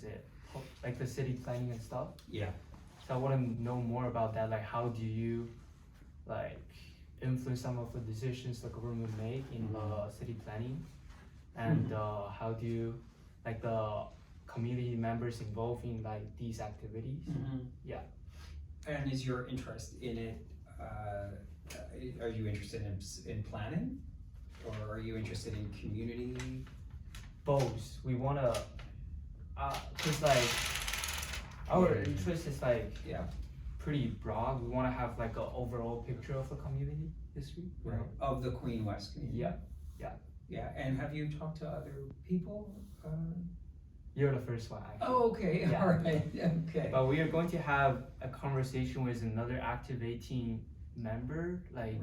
is it? Like the city planning and stuff. Yeah. So I want to know more about that. Like, how do you like influence some of the decisions the government make in city planning, and how do you like the community members involved in like these activities? Yeah. And is your interest in it? Are you interested in planning, or are you interested in community? Both. We wanna, cause like our interest is like pretty broad. We wanna have like an overall picture of the community history. Right. Of the Queen West community. Yeah. Yeah. And have you talked to other people? You're the first one. Actually. Oh, okay. Yeah. All right. Okay. But we are going to have a conversation with another active 18 member, like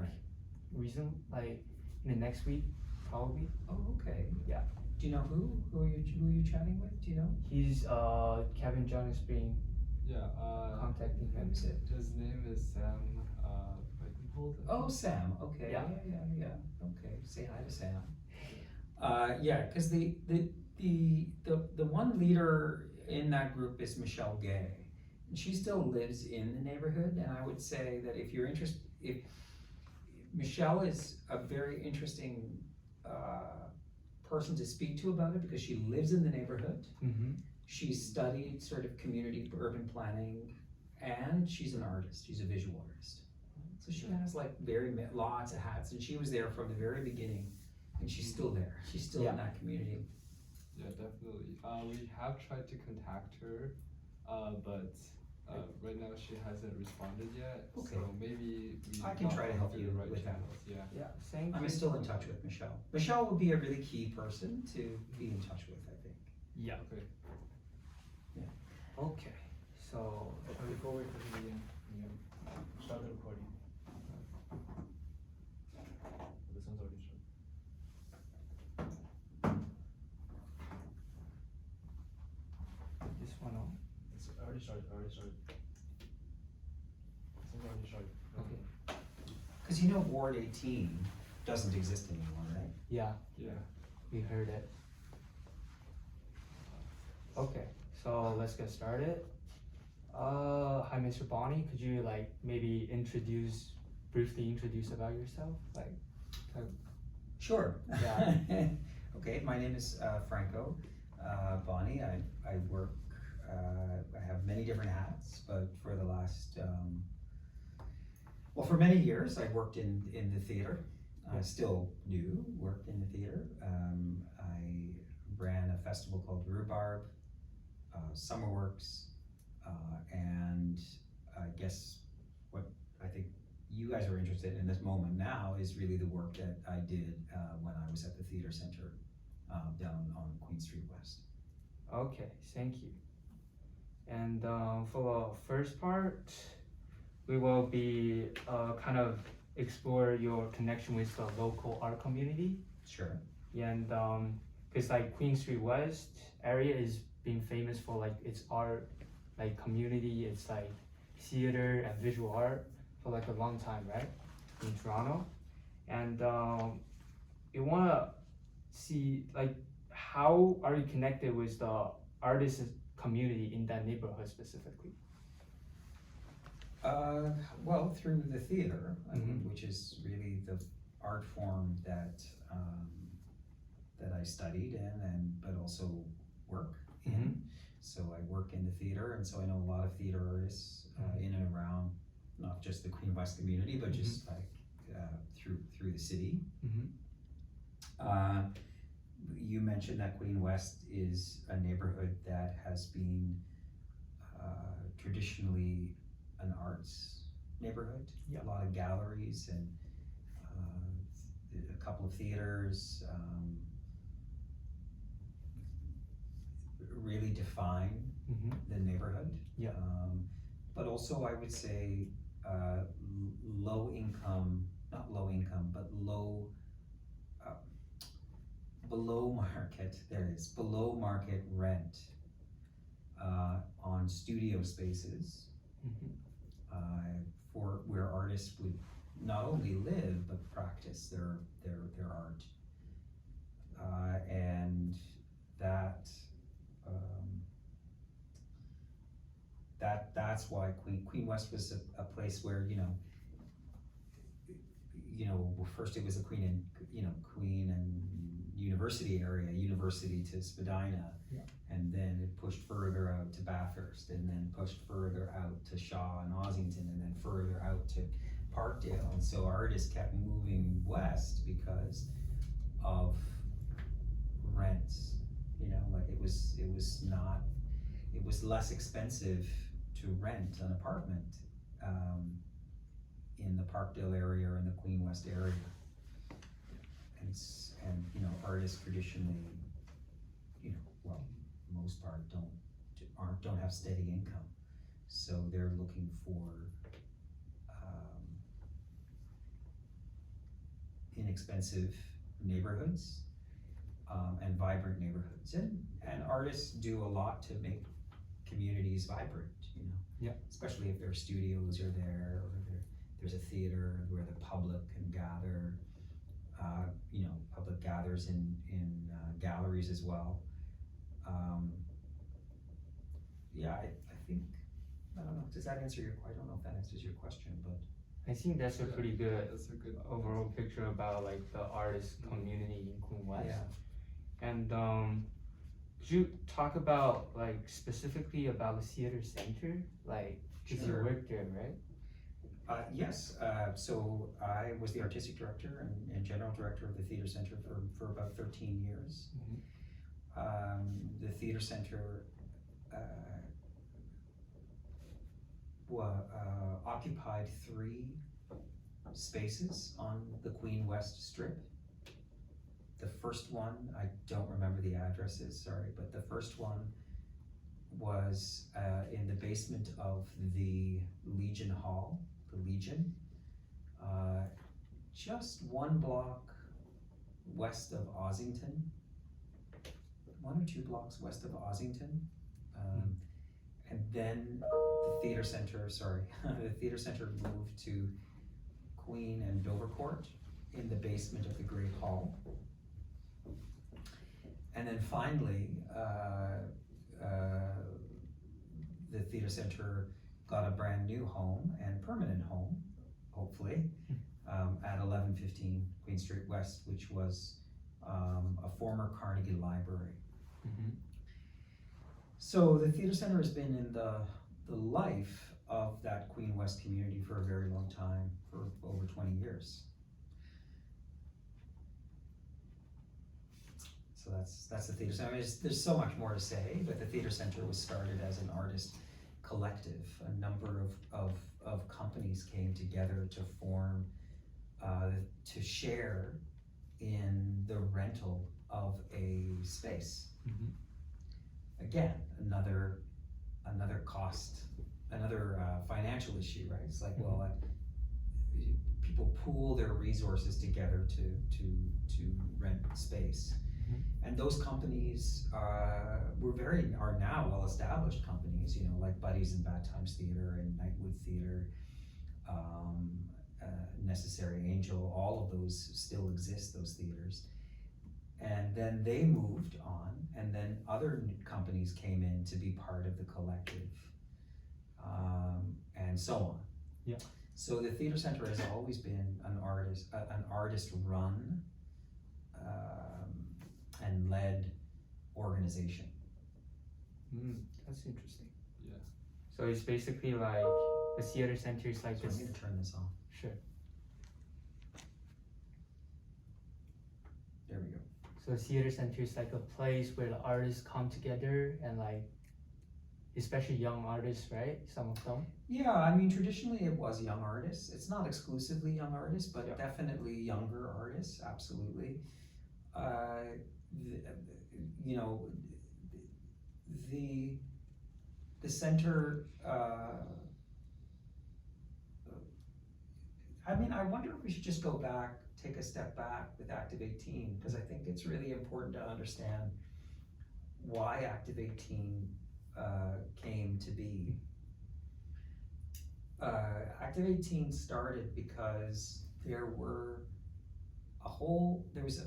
in the next week, probably. Oh, okay. Yeah. Do you know who? Who are you chatting with? Do you know? He's Kevin Jiang is being contacting him. Who's it? His name is Sam. Oh, Sam. Okay. Yeah. Yeah. Okay. Say hi to Sam. Yeah, because the one leader in that group is Michelle Gay. And she still lives in the neighborhood, and I would say that if you're interested, if Michelle is a very interesting person to speak to about it, because she lives in the neighborhood. She studied sort of community urban planning, and she's an artist. She's a visual artist. So she has like lots of hats, and she was there from the very beginning, and she's still there. She's still in that community. Yeah, definitely. We have tried to contact her, but right now she hasn't responded yet. Okay. So maybe I can try to help you right with that. channels. Yeah. Same. I'm still in touch with Michelle. Michelle would be a really key person to be in touch with, I think. Yeah. Okay. Yeah. Okay. So Before we begin, start the recording. This one's already started. this one on. It's already started. This one's already started. Okay. Because Ward 18 doesn't exist anymore, right? Yeah. Yeah. We heard it. Okay. So let's get started. Hi, Mr. Boni. Could you like maybe briefly introduce about yourself? Sure. Yeah. Okay, my name is Franco Boni. I work, I have many different hats, but for the last, for many years I worked in the theater. I still do work in the theater. I ran a festival called Rhubarb, Summerworks, and I guess what I think you guys are interested in this moment now is really the work that I did when I was at the theater center down on Queen Street West. Okay, thank you. And for the first part, we will be kind of explore your connection with the local art community. Sure. And because like Queen Street West area is being famous for like its art, like community. It's like theater and visual art for like a long time, right? In Toronto, and you wanna see like how are you connected with the artist community in that neighborhood specifically? Well, through the theater, I mean, which is really the art form that I studied in, but also work in. So I work in the theater, and so I know a lot of theater artists in and around, not just the Queen West community, but just like through the city. You mentioned that Queen West is a neighborhood that has been traditionally an arts neighborhood. A lot of galleries and a couple of theaters really define the neighborhood. But also I would say low income, not low income, but below market, there it is, below market rent on studio spaces for where artists would not only live but practice their art, and that that's why Queen West was a place where, first it was a Queen and University area, University to Spadina. Yeah. And then it pushed further out to Bathurst, and then pushed further out to Shaw and Ossington, and then further out to Parkdale. And so artists kept moving west because of rents. It was less expensive to rent an apartment in the Parkdale area or in the Queen West area. And artists traditionally, most part don't have steady income, so they're looking for inexpensive neighborhoods and vibrant neighborhoods, and artists do a lot to make communities vibrant. Yeah. Especially if their studios are there, or there's a theater where the public can gather. Public gathers in galleries as well. I think, I don't know, does that answer I don't know if that answers your question, but. I think that's a pretty good That's a good overall picture about like the artist community in Queen West. Yeah. And could you talk about like specifically about the theater center, like because you Sure. worked there, right? Yes, so I was the artistic director and general director of the theater center for about 13 years. Mhm. The theater center occupied 3 spaces on the Queen West Strip. The first one, I don't remember the addresses, sorry, but the first one was in the basement of the Legion Hall, the Legion, just 1 block west of Ossington, 1 or 2 blocks west of Ossington. And then the theater center moved to Queen and Dovercourt in the basement of the Great Hall. And then finally, the theater center got a brand new home and permanent home, hopefully, at 1115 Queen Street West, which was a former Carnegie Library. Mhm. So the theater center has been in the life of that Queen West community for a very long time, for over 20 years. So that's the theater center. I mean, there's so much more to say, but the theater center was started as an artist collective. A number of companies came together to form, to share in the rental of a space. Mhm. Again, another cost, another financial issue, right? It's like, well, people pool their resources together to rent space. Mhm. And those companies are now well-established companies, like Buddies and Bad Times Theater and Nightwood Theater, Necessary Angel, all of those still exist, those theaters. And then they moved on, and then other companies came in to be part of the collective, and so on. Yeah. So the theater center has always been an artist-run and led organization. That's interesting. Yeah. So it's basically like the theater center is like So I'm this. going to turn this off. Sure. There we go. So the theater center is like a place where the artists come together and like, especially young artists, right? Some of them. Yeah, I mean, traditionally it was young artists. It's not exclusively young artists, but Yeah. definitely younger artists, absolutely. The center, I mean, I wonder if we should just go back, take a step back with Active 18, because I think it's really important to understand why Active 18 came to be. Active 18 started because there was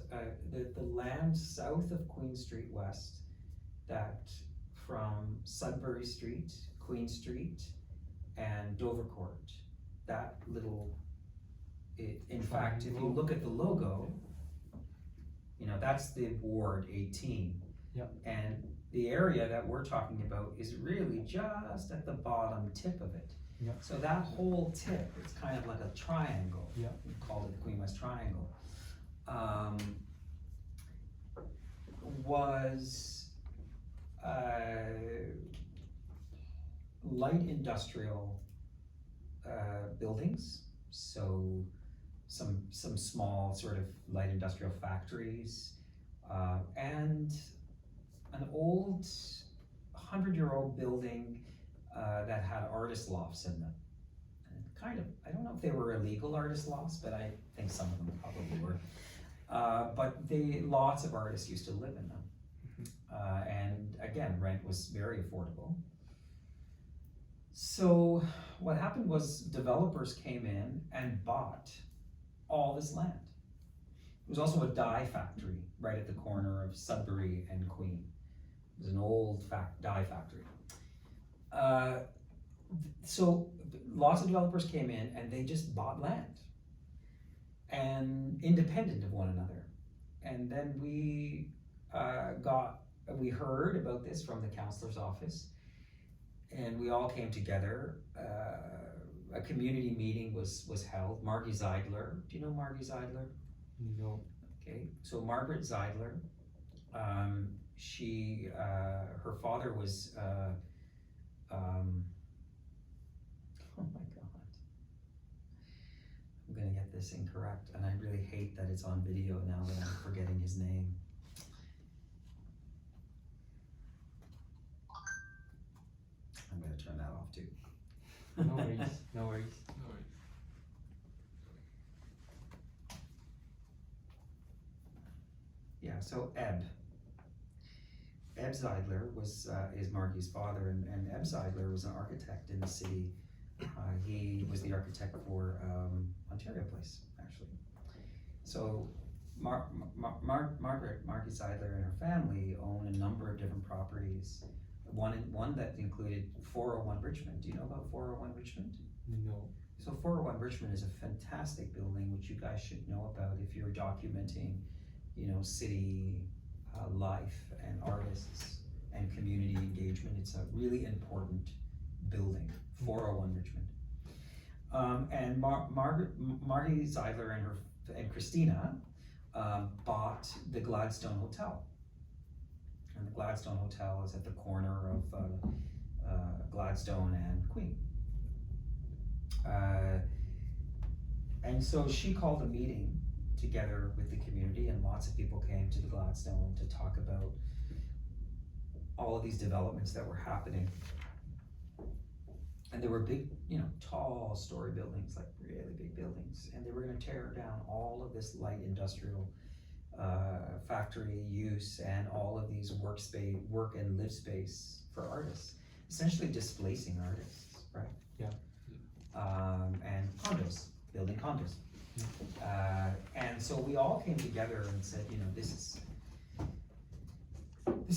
the land south of Queen Street West, that from Sudbury Street, Queen Street, and Dovercourt. That little, in fact, if you look at the logo, you know, that's the Ward 18. Yep. And the area that we're talking about is really just at the bottom tip of it. Yep. So that whole tip, it's kind of like a triangle. Yep. We called it the Queen West Triangle. Was light industrial buildings, so some small sort of light industrial factories, and an old 100-year-old building that had artist lofts in them. And kind of, I don't know if they were illegal artist lofts, but I think some of them probably were. But lots of artists used to live in them. And again, rent was very affordable. So what happened was developers came in and bought all this land. There was also a dye factory right at the corner of Sudbury and Queen. It was an old dye factory. So lots of developers came in and they just bought land, and independent of one another. And then we heard about this from the councillor's office, and we all came together. A community meeting was held. Margie Zeidler, do you know Margie Zeidler? No. Okay, so Margaret Zeidler, her father was, oh my God, I'm gonna get this incorrect, and I really hate that it's on video now that I'm forgetting his name. I'm gonna turn that off too. No worries, no worries. No worries. Yeah, so Eb Zeidler is Margie's father, and Eb Zeidler was an architect in the city. He was the architect for Ontario Place, actually. So Margie Zeidler and her family own a number of different properties. One that included 401 Richmond. Do you know about 401 Richmond? No. So 401 Richmond is a fantastic building which you guys should know about if you're documenting, you know, city life and artists and community engagement. It's a really important building, 401 Richmond. And Margie Zeidler and Christina bought the Gladstone Hotel. And the Gladstone Hotel is at the corner of Gladstone and Queen. And so she called a meeting together with the community, and lots of people came to the Gladstone to talk about all of these developments that were happening. And there were big, you know, tall story buildings, like really big buildings, and they were gonna tear down all of this light industrial factory use and all of these work and live space for artists, essentially displacing artists, right? Yeah. And condos, building condos. And so we all came together and said, you know, this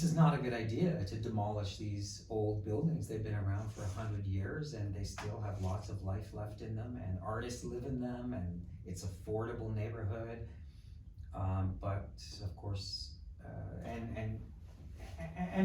is not a good idea to demolish these old buildings. They've been around for 100 years and they still have lots of life left in them, and artists live in them, and it's affordable neighborhood. But of course, and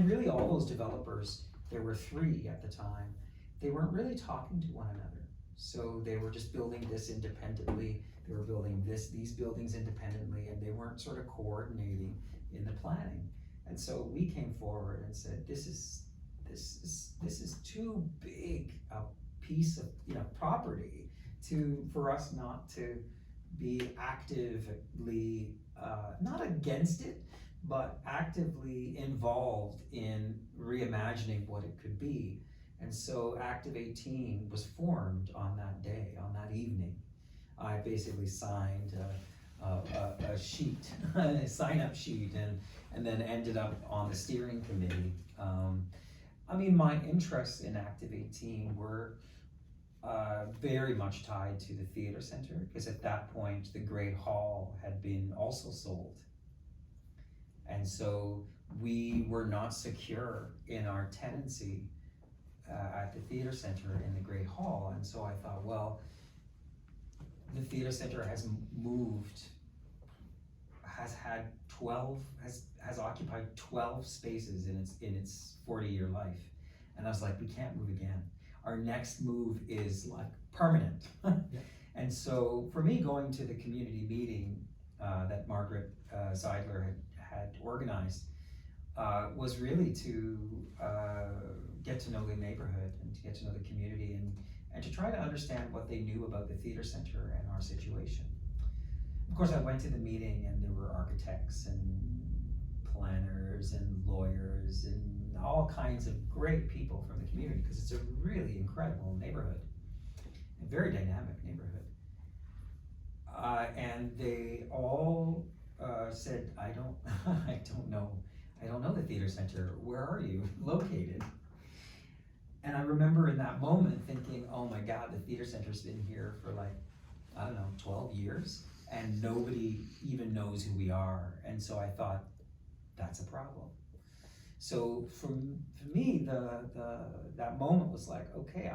really all those developers, there were 3 at the time, they weren't really talking to one another. So they were just building this independently. They were building these buildings independently, and they weren't sort of coordinating in the planning. And so we came forward and said, this is too big a piece of, you know, property for us not to be actively not against it, but actively involved in reimagining what it could be. And so Active 18 was formed on that day, on that evening. I basically signed a sheet, a sign-up sheet, and then ended up on the steering committee. I mean, my interests in Active 18 were very much tied to the theater center, because at that point the Great Hall had been also sold. And so we were not secure in our tenancy at the theater center in the Great Hall, and so I thought, well, the theater center has moved, has had 12, has occupied 12 spaces in its 40-year life, and I was like, we can't move again. Our next move is like permanent. Yeah. And so for me, going to the community meeting that Margaret Seidler had organized was really to get to know the neighborhood and to get to know the community and to try to understand what they knew about the theater center and our situation. Of course, I went to the meeting and there were architects and planners and lawyers and all kinds of great people from the community, because it's a really incredible neighborhood, a very dynamic neighborhood. And they all said, I don't know the theater center. Where are you located? And I remember in that moment thinking, oh my God, the theater center's been here for like, I don't know, 12 years, and nobody even knows who we are. And so I thought, that's a problem. So for me, that moment was like, okay,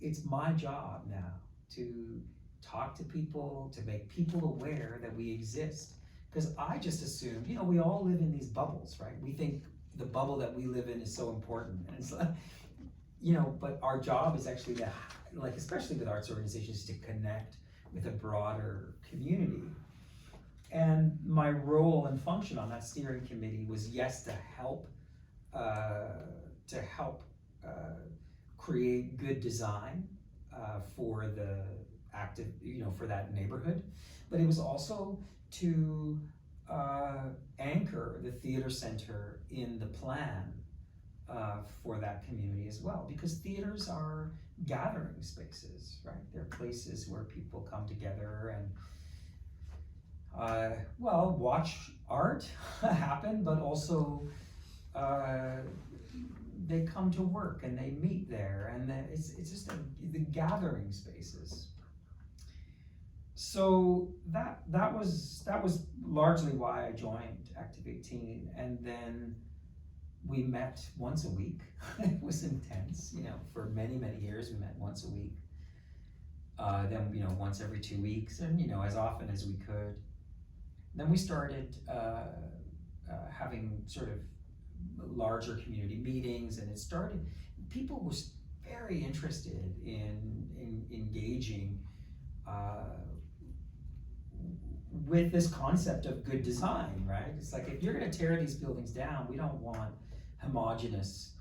it's my job now to talk to people, to make people aware that we exist. Because I just assumed, we all live in these bubbles, right? We think the bubble that we live in is so important. And it's like, but our job is actually to, like, especially with arts organizations, to connect with a broader community. And my role and function on that steering committee was, yes, to help create good design for the active, for that neighborhood, but it was also to anchor the theater center in the plan for that community as well, because theaters are gathering spaces, right? They're places where people come together and watch art happen, but also they come to work and they meet there, and it's just the gathering spaces. So that was largely why I joined Active 18, and then we met once a week. It was intense, for many years we met once a week. Then once every 2 weeks, and as often as we could. Then we started having sort of larger community meetings, and people were very interested in engaging with this concept of good design, right? It's like, if you're gonna tear these buildings down, we don't want homogenous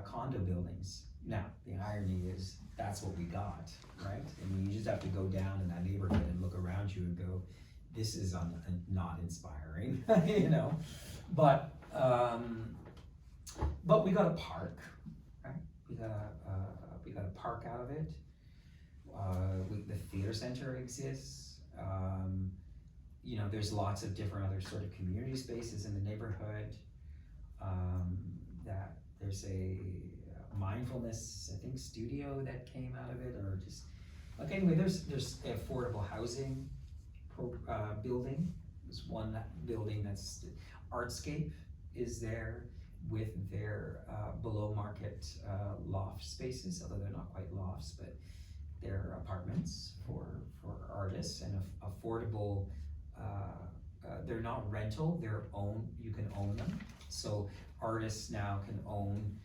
condo buildings. Now, the irony is that's what we got, right? I mean, you just have to go down in that neighborhood and look around you and go, this is not inspiring, But we got a park, right? We got a park out of it. The theater center exists. There's lots of different other sort of community spaces in the neighborhood. That there's a mindfulness, I think, studio that came out of it, or just like, anyway, there's affordable housing building. There's one building that's Artscape is there with their below market loft spaces, although they're not quite lofts, but they're apartments for artists, and affordable. They're not rental, they're own. You can own them, so artists now can own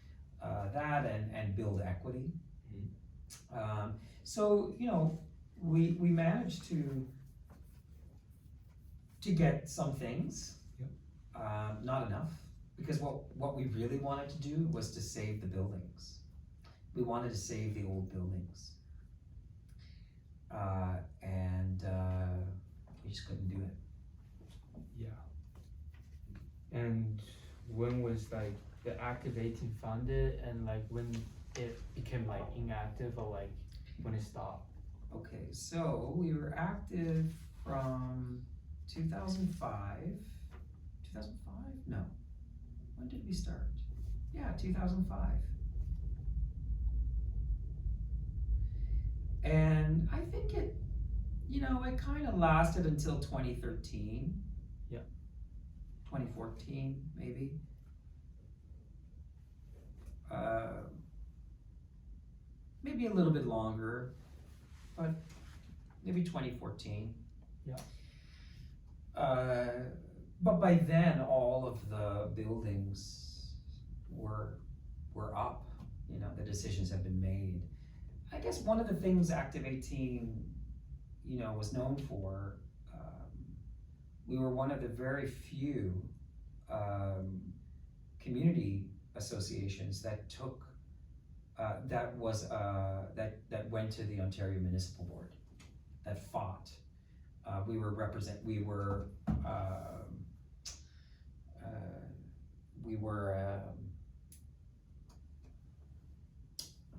that and build equity. So we managed to get some things. Yep. Not enough, because what we really wanted to do was to save the buildings. We wanted to save the old buildings. And we just couldn't do it. Yeah. And when was like the Active 18 founded, and like when it became like inactive, or like when it stopped? Okay, so we were active from 2005. 2005? No. When did we start? Yeah, 2005. And I think it kind of lasted until 2013. Yeah. 2014, maybe. maybe a little bit longer, but maybe 2014. Yeah. But by then, all of the buildings were up. You know, the decisions have been made. I guess one of the things Active 18, you know, was known for, we were one of the very few community associations that took that went to the Ontario Municipal Board, that fought. We were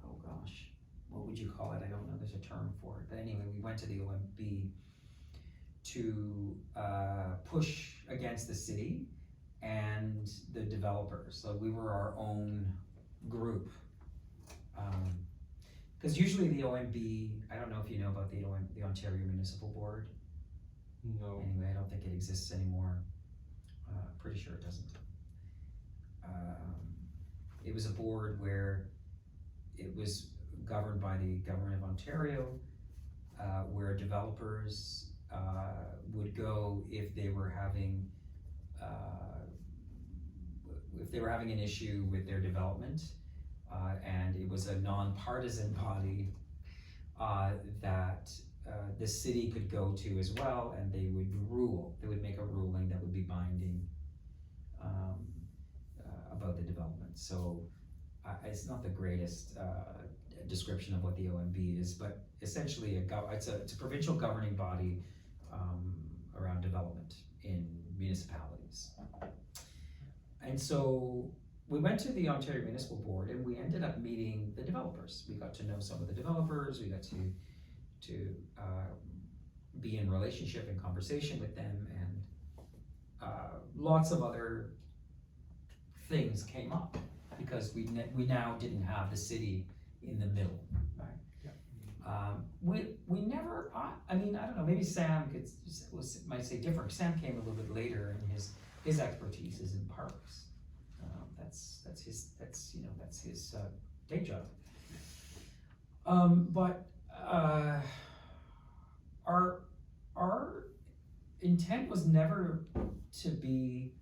oh gosh, what would you call it? I don't know, there's a term for it. But anyway, we went to the OMB to push against the city and the developers. So we were our own group. Because usually the OMB, I don't know if you know about the Ontario Municipal Board. No. Anyway, I don't think it exists anymore. Pretty sure it doesn't. It was a board where it was governed by the government of Ontario, where developers would go if they were having an issue with their development, and it was a nonpartisan body that the city could go to as well, and they would rule. They would make a ruling that would be binding about the development. So it's not the greatest description of what the OMB is, but essentially it's a provincial governing body around development in municipalities. And so we went to the Ontario Municipal Board, and we ended up meeting the developers. We got to know some of the developers. We got to be in relationship and conversation with them, and lots of other things came up because we now didn't have the city in the middle, right? Yeah. We never. I mean, I don't know. Maybe Sam might say different. Sam came a little bit later, and his expertise is in parks. That's his day job. But our intent was never to be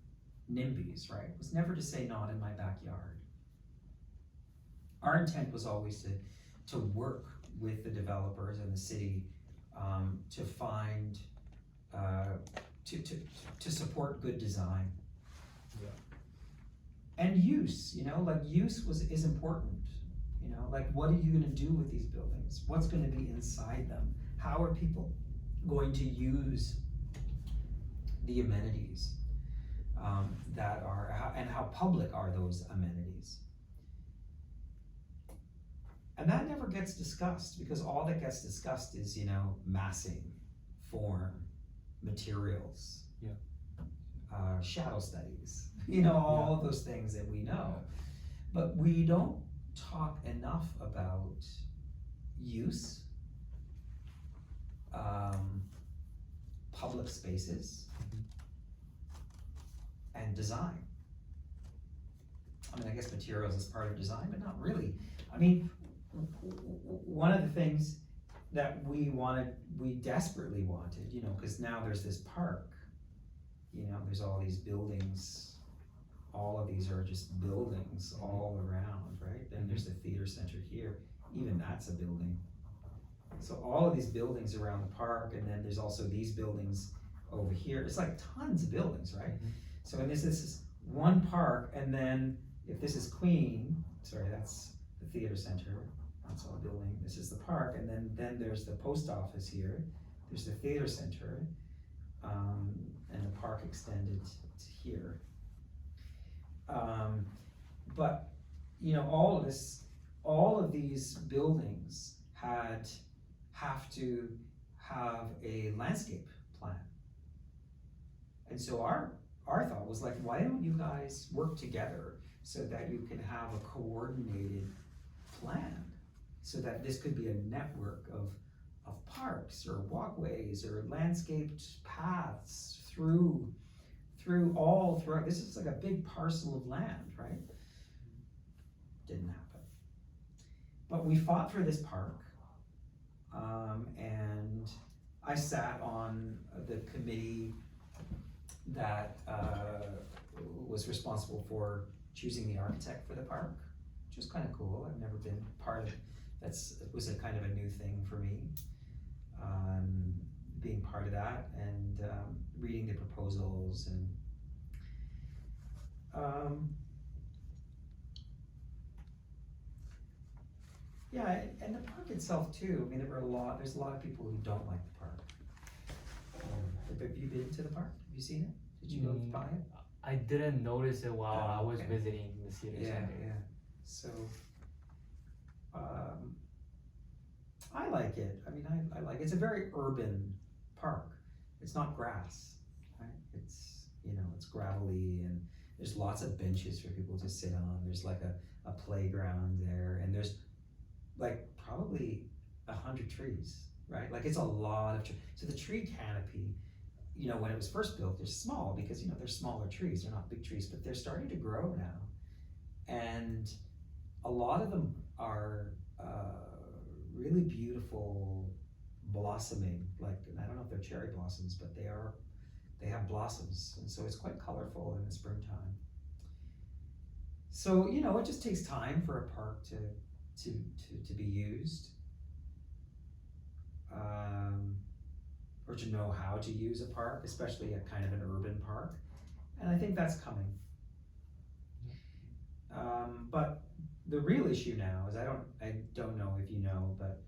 NIMBYs, right? It was never to say not in my backyard. Our intent was always to work with the developers and the city to find to support good design. Yeah. And use, like use is important. Like what are you gonna do with these buildings? What's gonna be inside them? How are people going to use the amenities that are, and how public are those amenities? And that never gets discussed, because all that gets discussed is, massing, form, materials, shadow studies, all of those things that we know. But we don't talk enough about use, public spaces, and design. I mean, I guess materials is part of design, but not really. I mean, one of the things that we desperately wanted, because now there's this park, there's all these buildings, all of these are just buildings all around, right? Then there's the theater center here, even that's a building. So all of these buildings around the park, and then there's also these buildings over here. It's like tons of buildings, right? Mm-hmm. So and this is one park, and then if this is Queen, sorry, that's the theater center, that's all building. This is the park, and then there's the post office here. There's the theater center, and the park extended to here. But all of these buildings have to have a landscape plan. And so our thought was like, why don't you guys work together so that you can have a coordinated plan, so that this could be a network of parks or walkways or landscaped paths throughout. This is like a big parcel of land, right? Didn't happen. but we fought for this park, and I sat on the committee that was responsible for choosing the architect for the park, which was kind of cool. I've never been part of it was a kind of a new thing for me, being part of that and reading the proposals and yeah, and the park itself too. I mean, there's a lot of people who don't like the park. Have you been to the park? Have you seen it? Did you go by it? I didn't notice it while I was Okay. visiting the theater center. Yeah. So, I like it. I mean, I like it's a very urban park. It's not grass, right? It's it's gravelly and there's lots of benches for people to sit on. There's like a playground there, and there's like probably 100 trees, right? Like it's a lot of trees. So the tree canopy, when it was first built, they're small because they're smaller trees. They're not big trees, but they're starting to grow now, and a lot of them are really beautiful, blossoming. Like, and I don't know if they're cherry blossoms, but they have blossoms, and so it's quite colorful in the springtime. So it just takes time for a park to be used, or to know how to use a park, especially a kind of an urban park, and I think that's coming. But the real issue now is I don't know if you know, but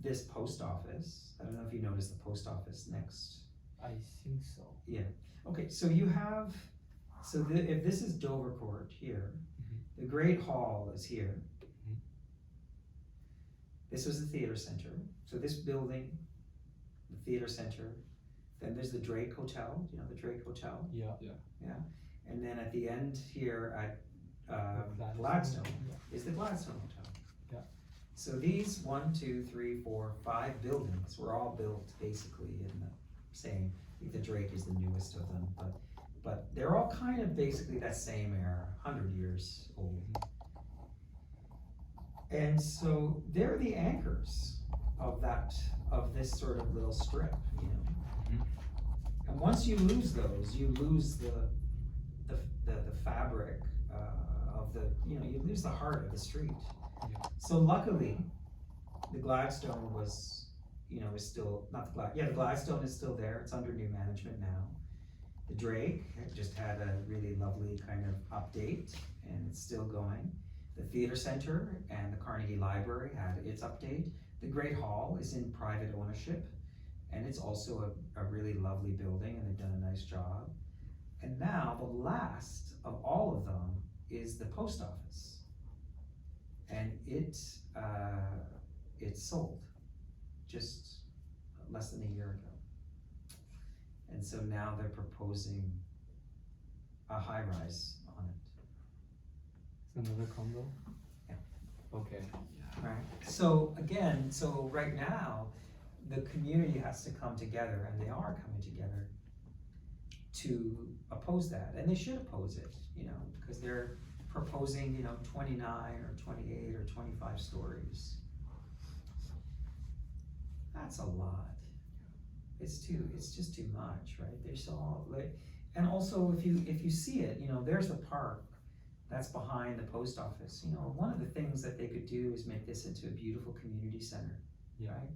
this post office, I don't know if you noticed the post office next. I think so. Yeah. Okay, so you have, if this is Dover Court here, the Great Hall is here. This was the theater center. So this building, the theater center, then there's the Drake Hotel, the Drake Hotel? Yeah. And then at the end here at Gladstone is the Gladstone Hotel. Yeah. So these 1, 2, 3, 4, 5 buildings were all built basically in the same, I think the Drake is the newest of them, but they're all kind of basically that same era, 100 years old. And so they're the anchors of this sort of little strip, And once you lose those, you lose the fabric of you lose the heart of the street. Yeah. So luckily, the Gladstone was, is still, not the the Gladstone is still there. It's under new management now. The Drake just had a really lovely kind of update, and it's still going. The theater center and the Carnegie Library had its update. The Great Hall is in private ownership, and it's also a really lovely building, and they've done a nice job. And now the last of all of them is the post office, and it sold just less than a year ago. And so now they're proposing a high-rise on it. It's another condo? Yeah. Okay. Right. So again, right now, the community has to come together, and they are coming together to oppose that, and they should oppose it, because they're proposing, 29 or 28 or 25 stories. That's a lot. It's just too much, right? There's all and also if you see it, there's the park that's behind the post office. One of the things that they could do is make this into a beautiful community center, right?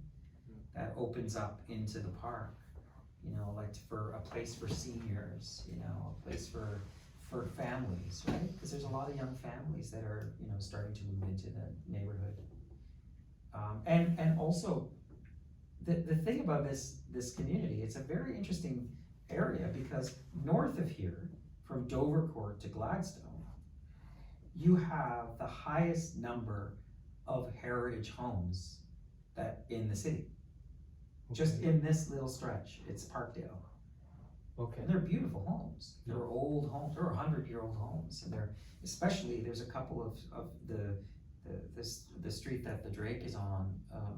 That opens up into the park, like for a place for seniors, a place for families, right? Because there's a lot of young families that are, starting to move into the neighborhood. And also, the thing about this community, it's a very interesting area because north of here, from Dover Court to Gladstone, you have the highest number of heritage homes that in the city. Just in this little stretch, it's Parkdale. Okay. And they're beautiful homes. They're old homes. They're 100-year-old homes, and there's a couple of the street that the Drake is on. Oh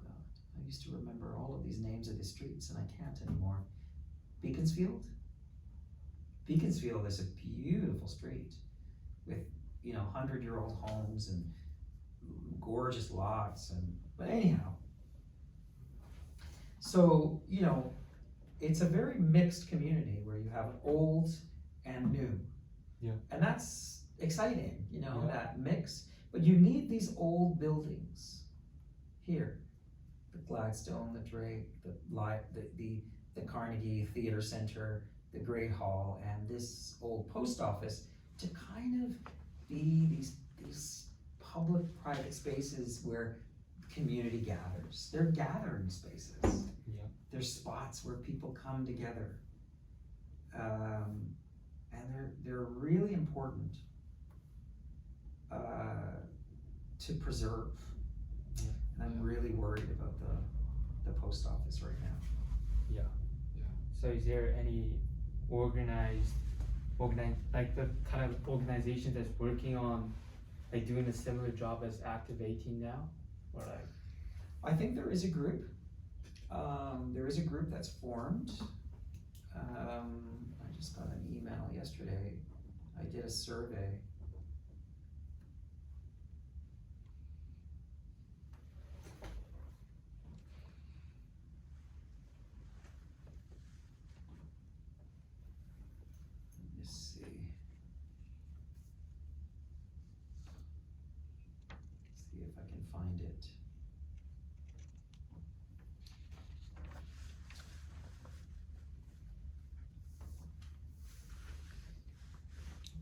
God, I used to remember all of these names of the streets, and I can't anymore. Beaconsfield. Beaconsfield is a beautiful street with you know, 100-year-old homes and gorgeous lots, but anyhow. So, you know, it's a very mixed community where you have old and new. Yeah. And that's exciting, you know, Yeah. that mix. But you need these old buildings here. The Gladstone, the Drake, the Carnegie Theater Center, the Great Hall, and this old post office to kind of be these public-private spaces where community gathers. They're gathering spaces. Yeah. They're spots where people come together. And they're really important to preserve. Yeah. And I'm really worried about the post office right now. Yeah. Yeah. So is there any organized like the kind of organization that's working on like doing a similar job as Active 18 now? Or like I think there is a group. There is a group that's formed. I just got an email yesterday. I did a survey. Let me see. See if I can find it.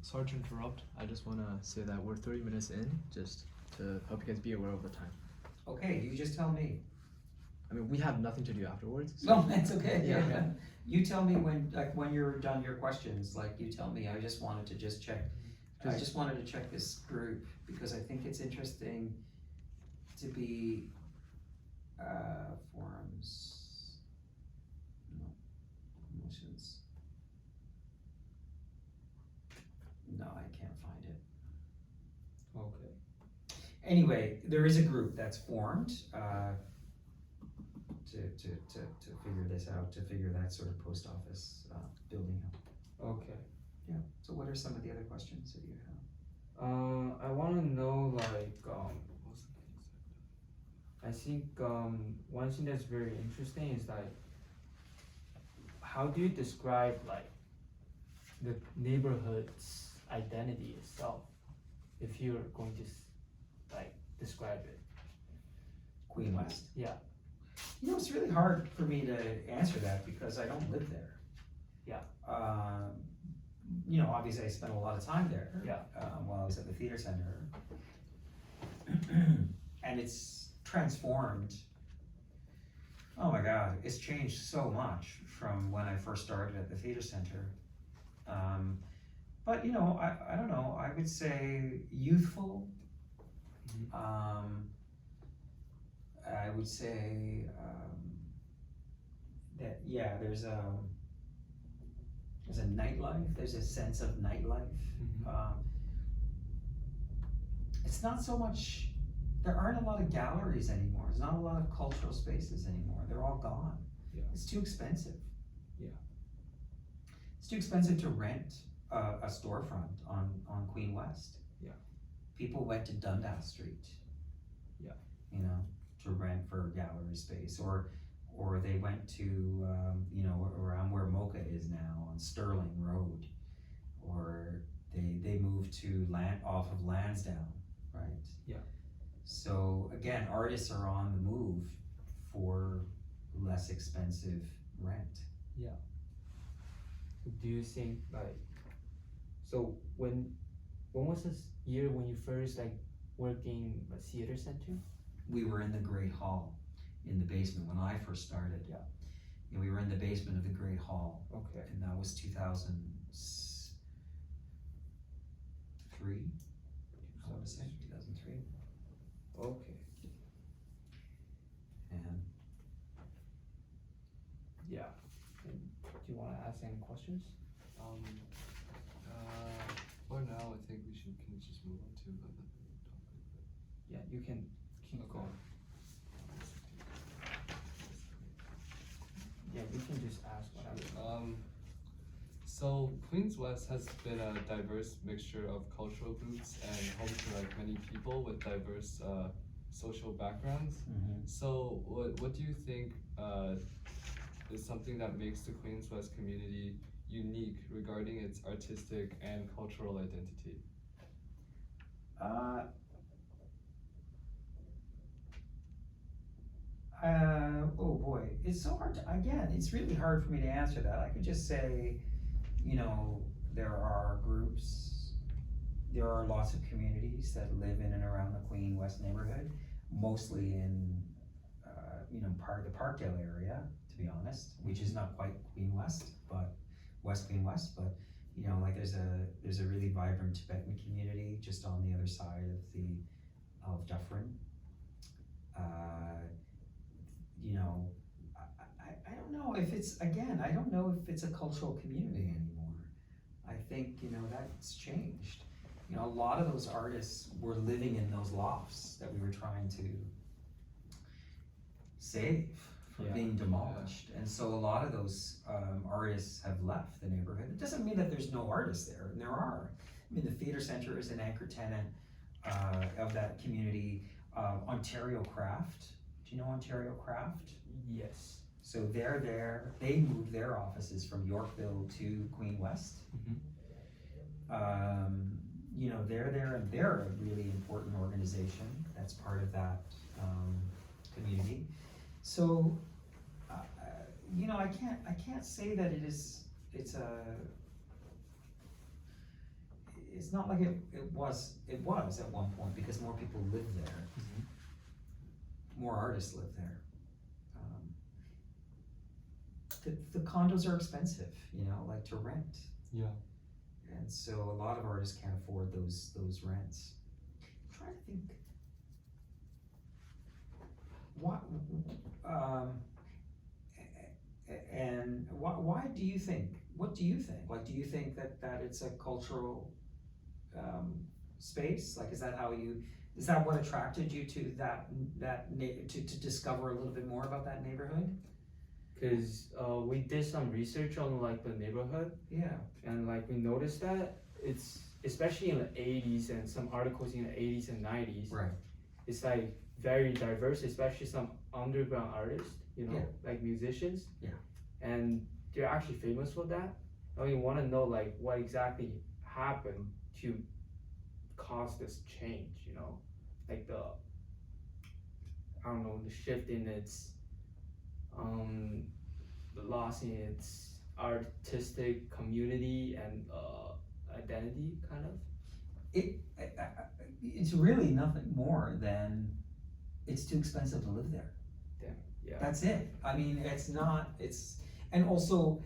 Sorry to interrupt. I just want to say that we're 30 minutes in, just to help you guys be aware of the time. Okay, you just tell me. I mean, we have nothing to do afterwards. So No, that's okay. Yeah. Yeah. You tell me when you're done your questions. Like you tell me. I just wanted to check. I just wanted to check this group because I think it's interesting to be forums. No, emotions. No, I can't find it. okay. Anyway, there is a group that's formed to figure this out, to figure that sort of post office building out. Okay. Yeah. So what are some of the other questions that you have? I wanna know like I think one thing that's very interesting is like how do you describe like the neighborhood's identity itself if you're going to like describe it? Queen West. Yeah. You know, it's really hard for me to answer that because I don't live there. Yeah. You know, obviously I spent a lot of time there. Yeah. While I was at the theater center. And it's transformed. Oh my God, it's changed so much from when I first started at the theater center. But you know, I don't know, I would say youthful. I would say that yeah, there's a nightlife. There's a sense of nightlife. It's not so much. There aren't a lot of galleries anymore. There's not a lot of cultural spaces anymore. They're all gone. Yeah. It's too expensive. Yeah. It's too expensive to rent a storefront on Queen West. Yeah. People went to Dundas Street. Yeah. You know, to rent for gallery space, or they went to you know, around where Mocha is now on Sterling Road, or they moved to off of Lansdowne, right? Yeah. So again, artists are on the move for less expensive rent. Yeah. Do you think like so when was this year when you first like working at theater center? We were in the Great Hall, in the basement when I first started. Yeah. And we were in the basement of the Great Hall. Okay. And that was 2003. I want to say 2003. Okay. And Yeah. And do you want to ask any questions? For now, I think we can just move on to another topic. Yeah, you can keep Okay. going. Yeah, you can just ask whatever. So Queens West has been a diverse mixture of cultural groups and home to like many people with diverse social backgrounds. So what do you think is something that makes the Queens West community unique regarding its artistic and cultural identity? Oh boy, it's so hard to, again, it's really hard for me to answer that. I could just say, you know, there are groups, there are lots of communities that live in and around the Queen West neighborhood, mostly in, you know, part of the Parkdale area, to be honest, which is not quite Queen West, but West Queen West, but you know, like there's a really vibrant Tibetan community just on the other side of Dufferin. You know, I don't know if it's, again, I don't know if it's a cultural community anymore. I think, you know, that's changed. You know, a lot of those artists were living in those lofts that we were trying to save from being demolished. And so a lot of those artists have left the neighborhood. It doesn't mean that there's no artists there, and there are. I mean, the theater center is an anchor tenant of that community. Ontario Craft, do you know Ontario Craft? Yes. So they're there, they moved their offices from Yorkville to Queen West. You know, they're there, and they're a really important organization that's part of that community. So, you know, I can't say that it's not like it was at one point, because more people live there. More artists live there. The condos are expensive, you know, like to rent. Yeah. And so a lot of artists can't afford those rents. I'm trying to think. What, and why do you think? What do you think? Like, do you think that it's a cultural space? Like, is that what attracted you to to discover a little bit more about that neighborhood? Because we did some research on like the neighborhood. Yeah. And like we noticed that it's, especially in the 80s and some articles in the 80s and 90s. Right. It's like very diverse, especially some underground artists, you know, like musicians. Yeah. And they're actually famous for that. And we want to know like what exactly happened to cause this change, you know, like the shift in its, the loss in its artistic community and identity, kind of. It's really nothing more than it's too expensive to live there. Yeah. That's it. I mean, and also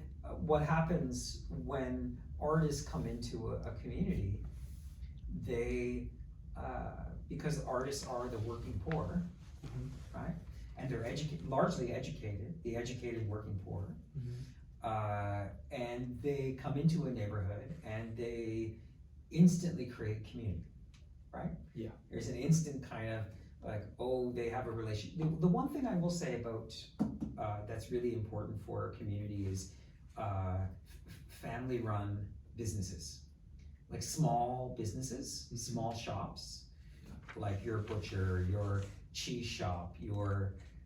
what happens when artists come into a community, they, because artists are the working poor, right? And they're largely educated, the educated working poor. And they come into a neighborhood and they instantly create community, right? Yeah. There's an instant kind of like, oh, they have a relationship. The one thing I will say about that's really important for a community is family-run businesses, like small businesses, small shops, like your butcher, your cheese shop,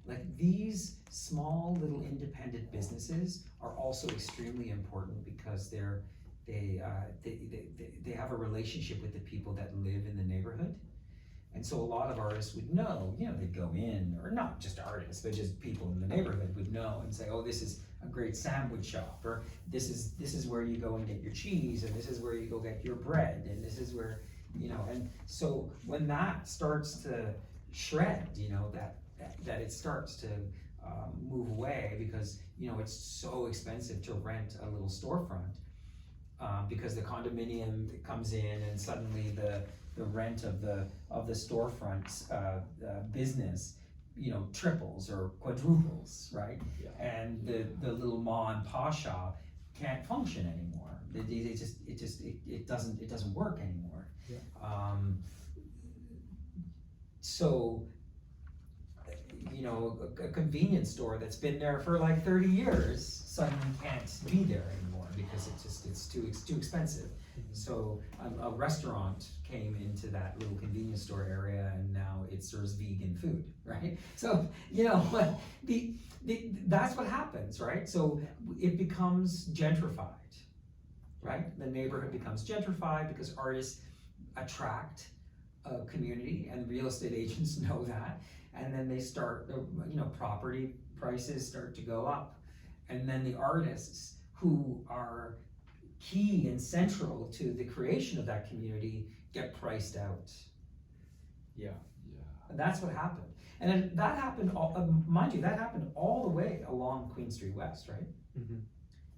like these small little independent businesses are also extremely important because they have a relationship with the people that live in the neighborhood. And so a lot of artists would know, you know, they'd go in, or not just artists, but just people in the neighborhood would know and say, oh, this is a great sandwich shop, or this is where you go and get your cheese, or this is where you go get your bread, and this is where, you know. And so when that starts to shred, you know, that it starts to move away, because, you know, it's so expensive to rent a little storefront, because the condominium comes in and suddenly the rent of the storefront business, you know, triples or quadruples, right? Yeah. And the little ma and pa shop can't function anymore. It doesn't work anymore. Yeah. So, you know, a convenience store that's been there for like 30 years suddenly can't be there anymore because it's too expensive. So a restaurant came into that little convenience store area, and now it serves vegan food, right? So that's what happens, right? So it becomes gentrified, right? The neighborhood becomes gentrified because artists attract a community, and real estate agents know that, and then they start, property prices start to go up, and then the artists who are key and central to the creation of that community get priced out. Yeah. And that's what happened. And then that happened, mind you, that happened all the way along Queen Street West, right? Mm-hmm.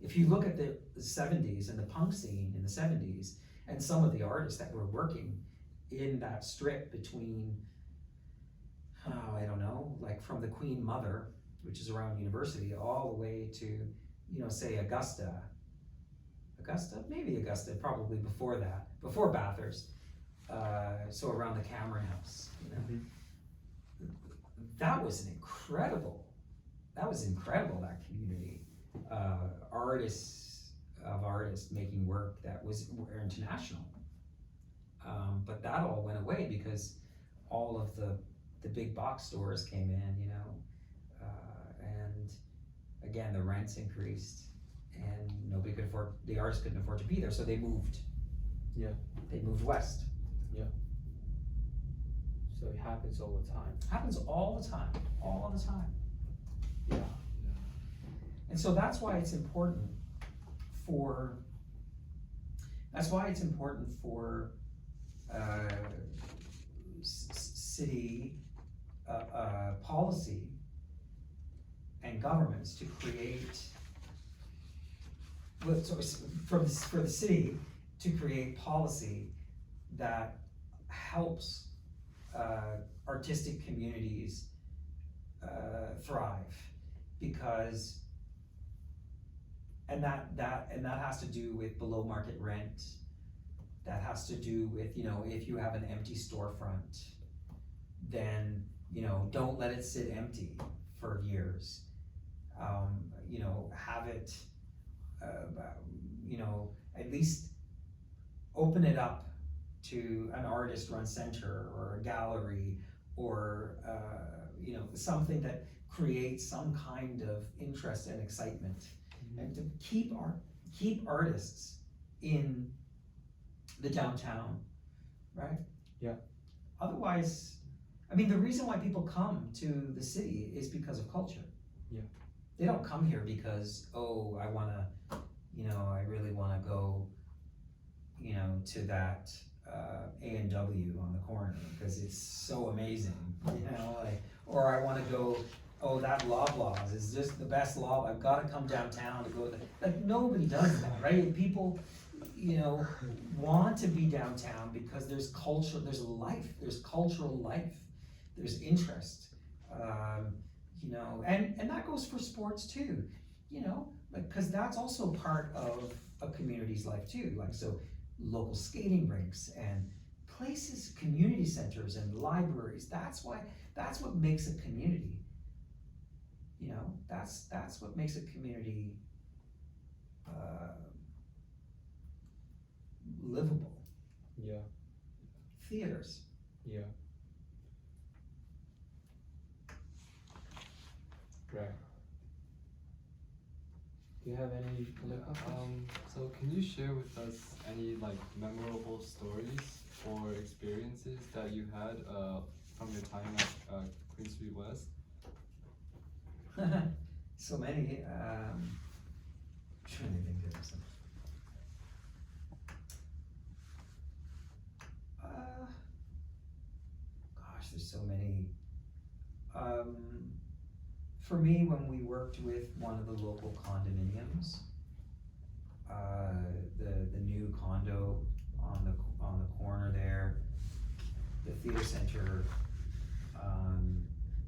If you look at the 70s and the punk scene in the 70s, and some of the artists that were working in that strip between, I don't know, like from the Queen Mother, which is around University, all the way to, say Augusta, maybe Augusta, probably before that, before Bathurst, so around the Cameron House, Mm-hmm. That was incredible, that community. Artists making work that were international. But that all went away because all of the big box stores came in, and again, the rents increased, and nobody could afford, the artists couldn't afford to be there, so they moved. Yeah. They moved west. So it happens all the time. Happens all the time. Yeah. And so that's why it's important for city policy and governments to create, for the city to create policy that helps artistic communities thrive, because and that has to do with below market rent. That has to do with, if you have an empty storefront, then don't let it sit empty for years. Have it at least open it up to an artist-run center or a gallery, or something that creates some kind of interest and excitement, and to keep artists in the downtown, right? Yeah. Otherwise, the reason why people come to the city is because of culture. Yeah. They don't come here because, I really wanna go, to that A&W on the corner because it's so amazing, or I wanna go, that Loblaws is just the best I've gotta come downtown to go there. Like, nobody does that, right? People, want to be downtown because there's culture, there's life, there's cultural life, there's interest, and that goes for sports too, because that's also part of a community's life too. Like, so local skating rinks and places, community centers and libraries, that's what makes a community. That's what makes a community livable. Yeah. Theaters. Yeah. Right. Do you have any other questions? So can you share with us any memorable stories or experiences that you had from your time at Queen Street West? So many. Trying to think of some. Gosh, there's so many. For me, when we worked with one of the local condominiums, the new condo on the corner there, the theater center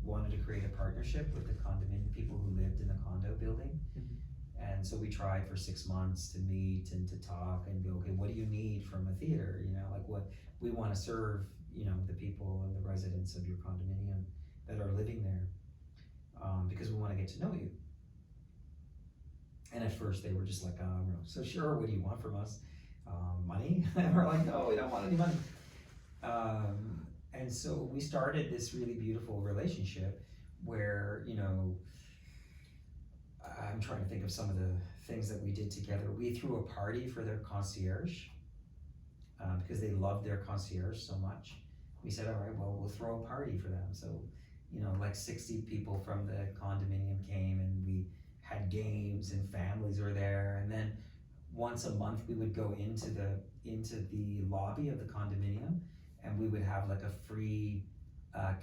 wanted to create a partnership with the condominium people who lived in the condo building. Mm-hmm. And so we tried for 6 months to meet and to talk and go, okay, what do you need from a theater? What we want to serve, the people and the residents of your condominium that are living there, because we want to get to know you. And at first they were just like, so sure, what do you want from us? Money? And we're like, no, we don't want any money. And so we started this really beautiful relationship where, I'm trying to think of some of the things that we did together. We threw a party for their concierge because they loved their concierge so much. We said, all right, well, we'll throw a party for them. So, like 60 people from the condominium came, and we had games, and families were there. And then once a month we would go into the lobby of the condominium, and we would have like a free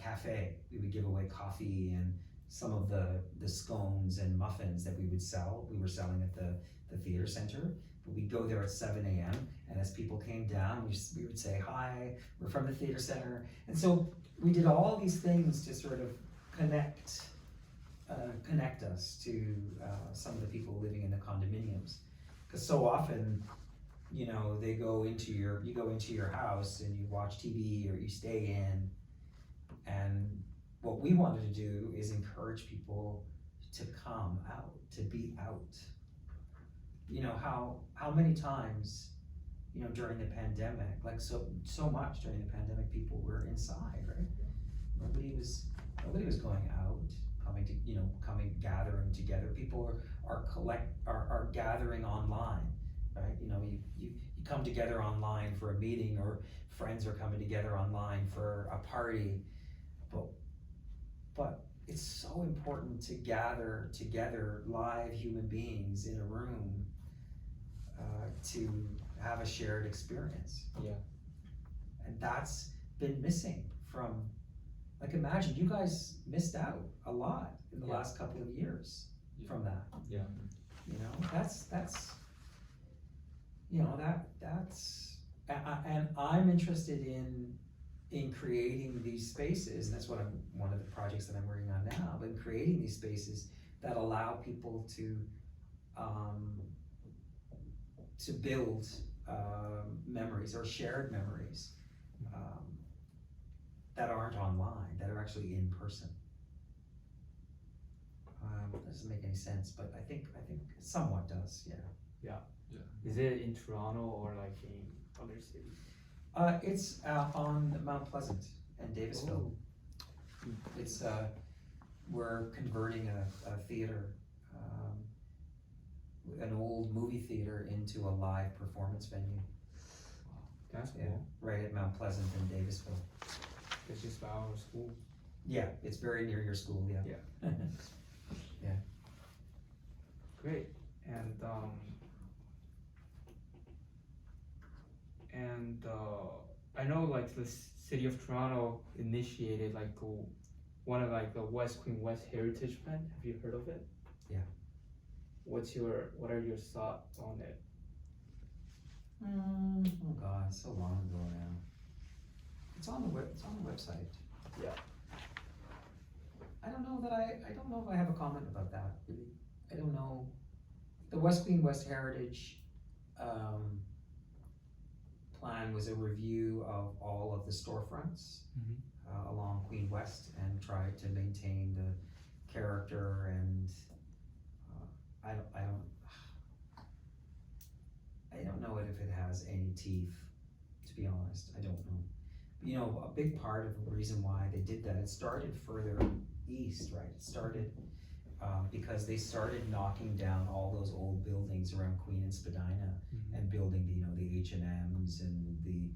cafe. We would give away coffee and some of the scones and muffins that we would sell. We were selling at the theater center. But we'd go there at 7 a.m. and as people came down, we would say, hi, we're from the theater center. And so we did all these things to sort of connect us to some of the people living in the condominiums. Because so often, you go into your house and you watch TV or you stay in, and what we wanted to do is encourage people to come out, to be out. How many times, during the pandemic, like so much during the pandemic, people were inside, right? Nobody was going out, gathering together. People are gathering online, right? You come together online for a meeting, or friends are coming together online for a party, but it's so important to gather together live human beings in a room to have a shared experience. Yeah. And that's been missing from, like, imagine you guys missed out a lot in the last couple of years from that. Yeah. That's and I'm interested in creating these spaces, and that's one of the projects that I'm working on now, but creating these spaces that allow people to build memories or shared memories that aren't online, that are actually in person. That doesn't make any sense, but I think it somewhat does, yeah. Yeah. Yeah. Is it in Toronto or like in other cities? It's on Mount Pleasant and Davisville. Oh. It's we're converting a theater, an old movie theater, into a live performance venue. That's Yeah, cool. right at Mount Pleasant and Davisville. It's just by our school. Yeah, it's very near your school. Yeah. Yeah. Yeah. Great. And I know like the city of Toronto initiated like one of like the West Queen West Heritage Plan. Have you heard of it? Yeah. What are your thoughts on it? Oh God, it's so long ago now. It's on the website. Yeah. I don't know if I have a comment about that, really. I don't know. The West Queen West Heritage plan was a review of all of the storefronts along Queen West, and tried to maintain the character, and I don't know if it has any teeth, to be honest. I don't know. A big part of the reason why they did that, it started further east, right? It started because they started knocking down all those old buildings around Queen and Spadina, and building the H&Ms and the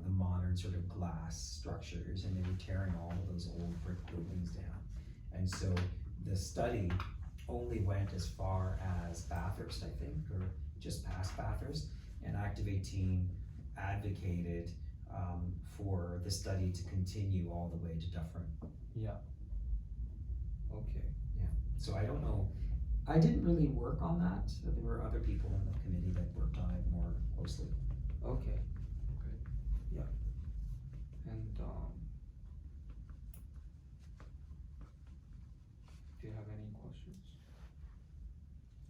modern sort of glass structures, and they were tearing all of those old brick buildings down. And so the study only went as far as Bathurst, I think, or just past Bathurst, and Active 18 advocated for the study to continue all the way to Dufferin. Yeah. Okay. Yeah. So I don't know. I didn't really work on that. So there were other people in the committee that worked on it more closely. Okay. Okay. Yeah. And do you have any questions?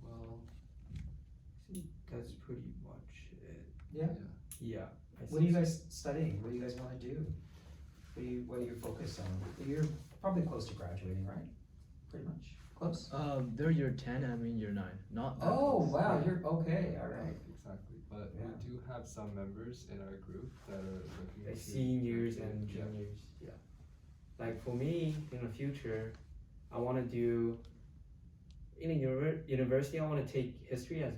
Well, I think that's pretty much it. Yeah. Yeah. What are you guys studying? What do you guys want to do? What are you focused on? You're probably close to graduating, right? Pretty much. Close? They're year 10 and I'm in year 9. Not that Oh, close. wow, Yeah. you're, okay, alright. Exactly, but Yeah. we do have some members in our group that are looking Like to seniors graduate. and Yeah. juniors, yeah. Like for me, in the future, I want to do, in a university, I want to take history as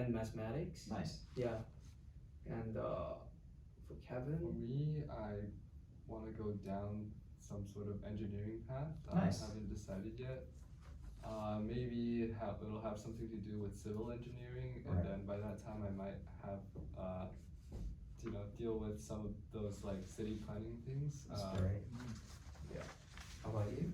mathematics. Nice. Yeah. And for For Kevin, me, I want to go down some sort of engineering path. Nice. I haven't decided yet. Maybe it'll have something to do with civil engineering, and Right. then by that time I might have, deal with some of those like city planning things. That's great. Yeah. How about you?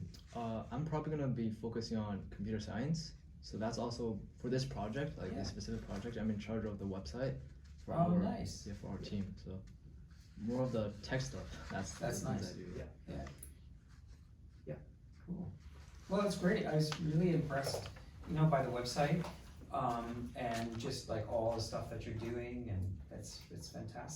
I'm probably gonna be focusing on computer science. So that's also for this project, like Yeah. this specific project. I'm in charge of the website for Oh, our nice. yeah, for our team. So more of the tech stuff. That's That's the things nice. I do. Yeah. Yeah. Yeah. Cool. Well, that's great. I was really impressed, by the website, and just like all the stuff that you're doing, and it's fantastic.